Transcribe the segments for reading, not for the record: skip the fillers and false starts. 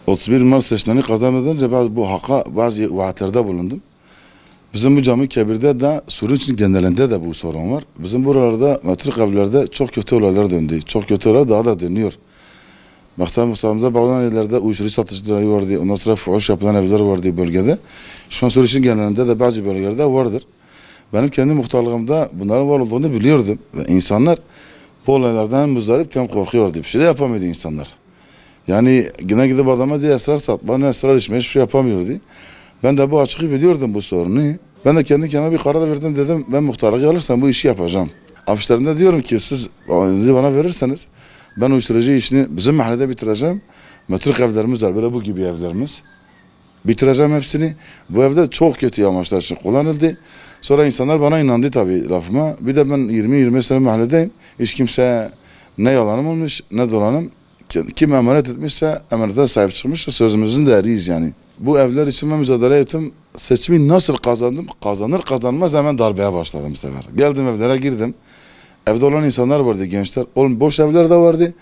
...31 Mart seçimlerini kazanmadan önce bu hakka bazı vaatlerde bulundum. Bizim bu cami Kebir'de de Suriye'nin genelinde de bu sorun var. Bizim buralarda, metrik evlerde çok kötü olaylar döndü. Çok kötü olaylar daha da dönüyor. Muhtarımıza bağlanan yerlerde uyuşturucu satıcıları vardı. Ondan sonra fuhuş yapılan evler vardı bölgede. Şu an Suriye'nin genelinde de bazı bölgelerde vardır. Benim kendi muhtarlığımda bunların var olduğunu biliyordum. Ve insanlar bu olaylardan muzdaripken korkuyordu. Bir şey de yapamıyordu insanlar. Yani yine gidip adama diye esrar satma, ne esrar içme, hiçbir şey yapamıyordu. Ben de bu açığı biliyordum bu sorunu. Ben de kendi kendime bir karar verdim, dedim ben muhtarlığı alırsam bu işi yapacağım. Afişlerimde diyorum ki siz bana verirseniz ben uyuşturucu işini bizim mahallede bitireceğim. Metrik evlerimiz var, böyle bu gibi evlerimiz. Bitireceğim hepsini. Bu evde çok kötü amaçlar için kullanıldı. Sonra insanlar bana inandı tabii lafıma. Bir de ben 20-25 sene mahalledeyim. Hiç kimse ne yalanım olmuş ne dolanım. Kim emanet etmişse emanete sahip çıkmışsa sözümüzün değeriyiz yani. Bu evler için ben mücadele ettim. Seçimi nasıl kazandım? Kazanır kazanmaz hemen darbeye başladım bu sefer. Geldim evlere girdim. Evde olan insanlar vardı, gençler. Boş evler de vardı.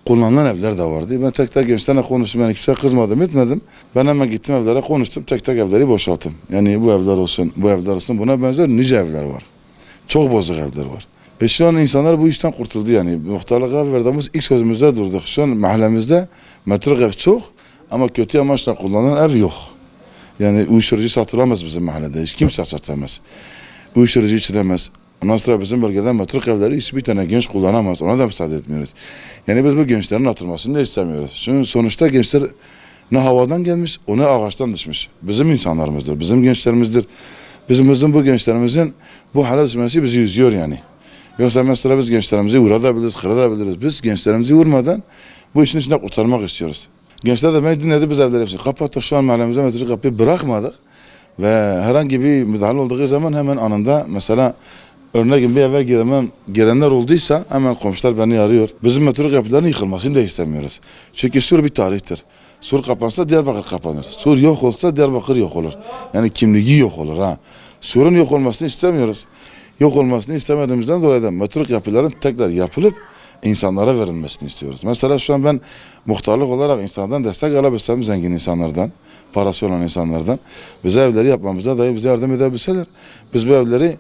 Kullanılan evler de vardı. Ben tek tek gençlerle konuştum. Yani kimse kızmadım etmedim. Ben hemen gittim evlere konuştum. Tek tek evleri boşalttım. Yani bu evler olsun, bu evler olsun. Buna benzer nice evler var. Çok bozuk evler var. Şu an insanlar bu işten kurtuldu yani. Muhtarlığa verdiğimiz ilk sözümüzde durduk. Şu an mahallemizde metrik ev çok ama kötü amaçla kullanılan ev yok. Yani uyuşturucu satılamaz bizim mahallede. Hiç kimse satamaz. Uyuşturucu içilemez. Ondan sonra bizim bölgede metrik evleri hiçbir tane genç kullanamaz. Ona da müsaade etmiyoruz. Yani biz bu gençlerin atılmasını da istemiyoruz. Çünkü sonuçta gençler ne havadan gelmiş, o ne ağaçtan düşmüş. Bizim insanlarımızdır, bizim gençlerimizdir. Bizim bu gençlerimizin bu hale düşmesi bizi üzüyor yani. Yoksa mesela biz gençlerimizi vurabiliriz, kırabiliriz. Biz gençlerimizi vurmadan bu işin içinde kurtarmak istiyoruz. Gençler de beni dinledi, biz evleri hepsini kapattık. Şu an mahallemize metrik kapıyı bırakmadık. Ve herhangi bir müdahale olduğu zaman hemen anında mesela örneğin bir eve girenler olduysa hemen komşular beni arıyor. Bizim metrik kapıların yıkılmasını da istemiyoruz. Çünkü Sur bir tarihtir. Sur kapansa Diyarbakır kapanır. Sur yok olsa Diyarbakır yok olur. Yani kimliği yok olur ha. Sur'un yok olmasını istemiyoruz. Yok olmasını istemediğimizden dolayı da metrik yapıların tekrar yapılıp insanlara verilmesini istiyoruz. Mesela şu an ben muhtarlık olarak insanlardan destek alabilsem, zengin insanlardan, parası olan insanlardan, bize evleri yapmamıza dahi bize yardım edebilseler, biz bu evleri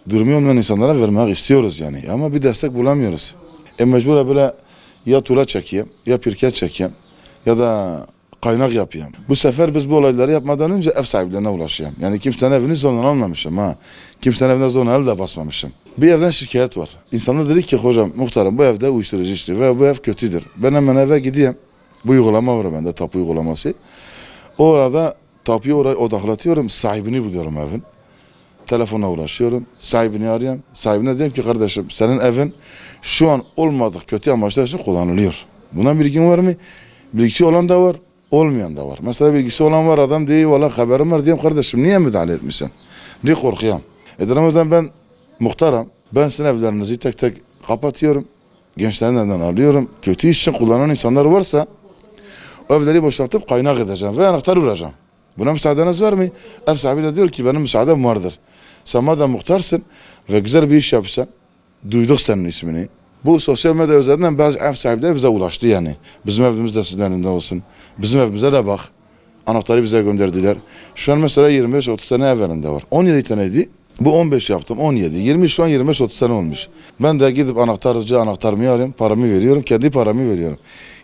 durumu olmayan insanlara vermek istiyoruz yani. Ama bir destek bulamıyoruz. Mecbur böyle ya tuğla çekeyim, ya pirket çekeyim, ya da kaynak yapayım. Bu sefer biz bu olayları yapmadan önce ev sahiplerine ulaşayım. Yani kimsenin evini zorla almamışım ha. Kimsenin evine zorla el de basmamışım. Bir evden şikayet var. İnsanlar dedi ki hocam muhtarım bu evde uyuşturucu içti ve bu ev kötüdür. Ben hemen eve gideyim. Bu uygulama var bende, tapu uygulaması. O arada tapuyu oraya odaklatıyorum. Sahibini buluyorum evin. Telefona ulaşıyorum. Sahibini arıyorum. Sahibine diyorum ki kardeşim senin evin şu an olmadık kötü amaçlar için kullanılıyor. Buna bilgin var mı? Bilgisi olan da var. Olmayan da var. Mesela bilgisi olan var, adam diyor valla haberim var diyeyim kardeşim niye müdahale etmişsin? Diye korkuyorum. Ramazan ben muhtarım. Ben sizin evlerinizi tek tek kapatıyorum. Gençlerin elinden alıyorum. Kötü iş için kullanan insanlar varsa o evleri boşaltıp kaynak edeceğim ve anahtar vuracağım. Buna müsaadeniz var mı? Ev sahibi de diyor ki benim müsaadem vardır. Sen madem muhtarsın ve güzel bir iş yapsan, duyduk senin ismini. Bu sosyal medya üzerinden bazı ev sahipleri bize ulaştı yani. Bizim evimiz de sizin elinde olsun. Bizim evimize de bak. Anahtarı bize gönderdiler. Şu an mesela 25-30 tane ev elinde var. 17 taneydi. Bu 15 yaptım, 17, 20 şu an 25-30 sene olmuş. Ben de gidip anahtarımı arıyorum, paramı veriyorum, kendi paramı veriyorum.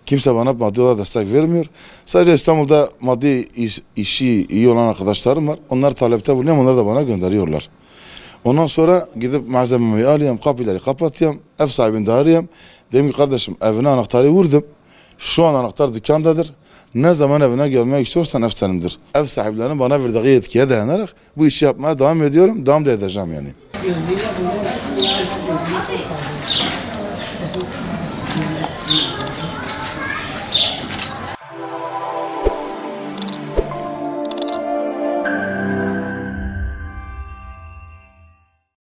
Kimse bana maddi olarak destek vermiyor. Sadece İstanbul'da maddi işi iyi olan arkadaşlarım var. Onlar talepte bulunuyor, onlar da bana gönderiyorlar. Ondan sonra gidip malzemeyi alıyorum, kapıları kapatıyorum, ev sahibini de arıyorum. Dedim ki kardeşim evine anahtarı vurdum. Şu an anahtar dükkandadır. Ne zaman evine gelmek istiyorsan ev senindir. Ev sahiplerinin bana verdiği yetkiye dayanarak bu işi yapmaya devam ediyorum, devam da edeceğim yani.